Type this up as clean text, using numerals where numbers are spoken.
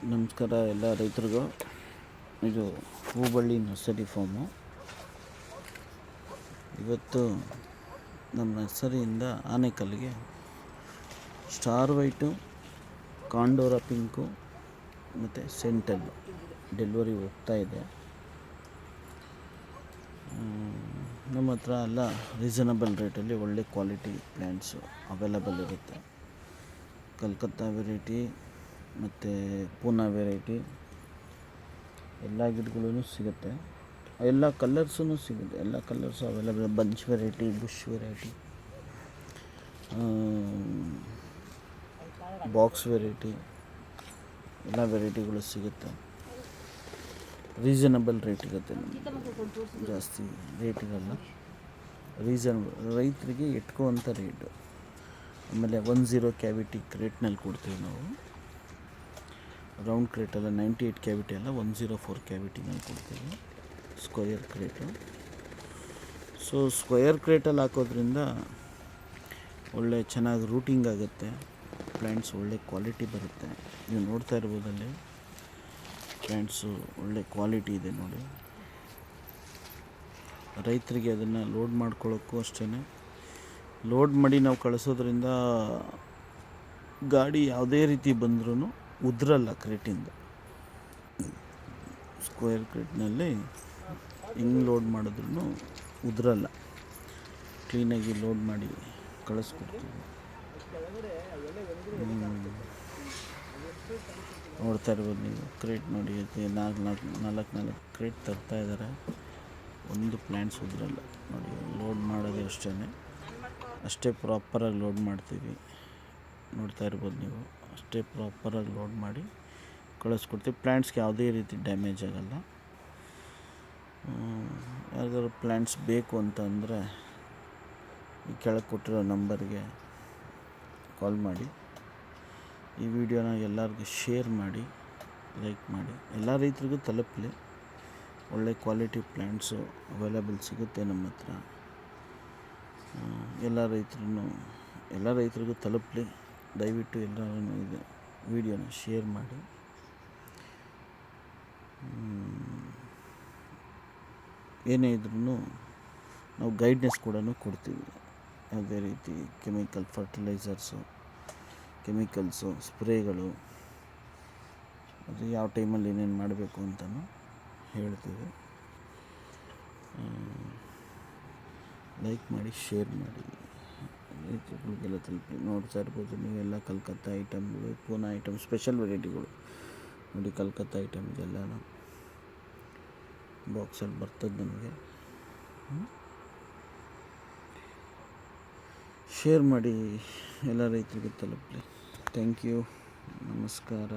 ನಮಸ್ಕಾರ ಎಲ್ಲ ರೈತರಿಗೂ. ಇದು ಹೂಬಳ್ಳಿ ನರ್ಸರಿ ಫಾರ್ಮು. ಇವತ್ತು ನಮ್ಮ ನರ್ಸರಿಯಿಂದ ಆನೆಕಲ್ಲಿಗೆ ಸ್ಟಾರ್ ವೈಟು, ಕಾಂಡೋರ ಪಿಂಕು ಮತ್ತು ಸೆಂಟಲ್ ಡೆಲಿವರಿ ಹೋಗ್ತಾಯಿದೆ. ನಮ್ಮ ಹತ್ರ ಎಲ್ಲ ರೀಸನಬಲ್ ರೇಟಲ್ಲಿ ಒಳ್ಳೆ ಕ್ವಾಲಿಟಿ ಪ್ಲ್ಯಾಂಟ್ಸು ಅವೈಲಬಲ್ ಇರುತ್ತೆ. ಕಲ್ಕತ್ತಾ ವೆರೈಟಿ ಮತ್ತು ಪೂನಾ ವೆರೈಟಿ ಎಲ್ಲ ಗಿಡಗಳೂ ಸಿಗುತ್ತೆ. ಎಲ್ಲ ಕಲರ್ಸೂ ಸಿಗುತ್ತೆ. ಎಲ್ಲ colours available. Bunch variety, bush variety, box variety ಎಲ್ಲ ವೆರೈಟಿಗಳು ಸಿಗುತ್ತೆ. ರೀಸನಬಲ್ ರೇಟ್ ಇರುತ್ತೆ. ಜಾಸ್ತಿ ರೇಟ್ ಇರಲ್ಲ. ರೈತರಿಗೆ ಇಟ್ಕೋವಂಥ ರೇಟು. ಆಮೇಲೆ 10 ಕ್ಯಾವಿಟಿ ಕ್ರೇಟ್ನಲ್ಲಿ ಕೊಡ್ತೀವಿ ನಾವು. ರೌಂಡ್ ಕ್ರೇಟೆಲ್ಲ 98 ಕ್ಯಾವಿಟಿ ಎಲ್ಲ 104 ಕ್ಯಾವಿಟಿನಲ್ಲಿ ಕೊಡ್ತೀವಿ, ಸ್ಕ್ವಯರ್ ಕ್ರೇಟು. ಸೊ ಸ್ಕ್ವಯರ್ ಕ್ರೇಟಲ್ಲಿ ಹಾಕೋದ್ರಿಂದ ಒಳ್ಳೆ ಚೆನ್ನಾಗಿ ರೂಟಿಂಗ್ ಆಗುತ್ತೆ. ಪ್ಲ್ಯಾಂಟ್ಸ್ ಒಳ್ಳೆ ಕ್ವಾಲಿಟಿ ಬರುತ್ತೆ. ನೀವು ನೋಡ್ತಾ ಇರ್ಬೋದಲ್ಲಿ ಪ್ಲ್ಯಾಂಟ್ಸು ಒಳ್ಳೆ ಕ್ವಾಲಿಟಿ ಇದೆ ನೋಡಿ. ರೈತರಿಗೆ ಅದನ್ನು ಲೋಡ್ ಮಾಡ್ಕೊಳ್ಳೋಕ್ಕೂ ಅಷ್ಟೇ. ಲೋಡ್ ಮಾಡಿ ನಾವು ಕಳಿಸೋದ್ರಿಂದ ಗಾಡಿ ಯಾವುದೇ ರೀತಿ ಬಂದ್ರೂ ಉದ್ರಲ್ಲ ಕ್ರೇಟಿಂದ. ಸ್ಕ್ವೇರ್ ಕ್ರೇಟ್ನಲ್ಲಿ ಹೆಂಗೆ ಲೋಡ್ ಮಾಡಿದ್ರೂ ಉದ್ರಲ್ಲ. ಕ್ಲೀನಾಗಿ ಲೋಡ್ ಮಾಡಿ ಕಳಿಸ್ಕೊಡ್ತೀವಿ. ನೋಡ್ತಾ ಇರ್ಬೋದು ನೀವು. ಕ್ರೇಟ್ ನೋಡಿ, ನಾಲ್ಕು ಕ್ರೇಟ್ ತರ್ತಾ ಇದ್ದಾರೆ. ಒಂದು ಪ್ಲ್ಯಾಂಟ್ಸ್ ಉದ್ರಲ್ಲ ನೋಡಿ. ಲೋಡ್ ಮಾಡೋದು ಅಷ್ಟೇ ಪ್ರಾಪರಾಗಿ ಲೋಡ್ ಮಾಡ್ತೀವಿ. ನೋಡ್ತಾ ಇರ್ಬೋದು ನೀವು. ಅಷ್ಟೇ ಪ್ರಾಪರಾಗಿ ಲೋಡ್ ಮಾಡಿ ಕಳಿಸ್ಕೊಡ್ತೀವಿ. ಪ್ಲ್ಯಾಂಟ್ಸ್ಗೆ ಯಾವುದೇ ರೀತಿ ಡ್ಯಾಮೇಜ್ ಆಗೋಲ್ಲ. ಯಾರಿಗಾದ್ರು ಪ್ಲ್ಯಾಂಟ್ಸ್ ಬೇಕು ಅಂತಂದರೆ ಈ ಕೆಳಗೆ ಕೊಟ್ಟಿರೋ ನಂಬರ್ಗೆ ಕಾಲ್ ಮಾಡಿ. ಈ ವಿಡಿಯೋನ ಎಲ್ಲರಿಗೂ ಶೇರ್ ಮಾಡಿ, ಲೈಕ್ ಮಾಡಿ. ಎಲ್ಲ ರೈತರಿಗೂ ತಲುಪಲಿ. ಒಳ್ಳೆ ಕ್ವಾಲಿಟಿ ಪ್ಲ್ಯಾಂಟ್ಸು ಅವೈಲಬಲ್ ಸಿಗುತ್ತೆ ನಮ್ಮ ಹತ್ರ. ಎಲ್ಲ ರೈತರಿಗೂ ತಲುಪಲಿ. ದಯವಿಟ್ಟು ಎಲ್ಲರೂ ಇದು ವಿಡಿಯೋನ ಶೇರ್ ಮಾಡಿ. ಏನೇ ಇದ್ರೂ ನಾವು ಗೈಡ್ನೆಸ್ ಕೂಡ ಕೊಡ್ತೀವಿ. ಯಾವುದೇ ರೀತಿ ಕೆಮಿಕಲ್ ಫರ್ಟಿಲೈಸರ್ಸು, ಕೆಮಿಕಲ್ಸು, ಸ್ಪ್ರೇಗಳು, ಅದು ಯಾವ ಟೈಮಲ್ಲಿ ಏನೇನು ಮಾಡಬೇಕು ಅಂತಲೂ ಹೇಳ್ತೀವಿ. ಲೈಕ್ ಮಾಡಿ, ಶೇರ್ ಮಾಡಿ, ರೈತರುಗಳಿಗೆಲ್ಲ ತಲುಪಿ. ನೋಡ್ತಾ ಇರ್ಬೋದು ನೀವೆಲ್ಲ ಕಲ್ಕತ್ತಾ ಐಟಮ್ಗಳು, ಪೂನಾ ಐಟಮ್, ಸ್ಪೆಷಲ್ ವೆರೈಟಿಗಳು ನೋಡಿ. ಕಲ್ಕತ್ತಾ ಐಟಮ್ ಇದೆಲ್ಲನೂ ಬಾಕ್ಸಲ್ಲಿ ಬರ್ತದೆ ನಮಗೆ. ಶೇರ್ ಮಾಡಿ, ಎಲ್ಲ ರೈತರಿಗೂ ತಲುಪಲಿ. Thank you. ನಮಸ್ಕಾರ.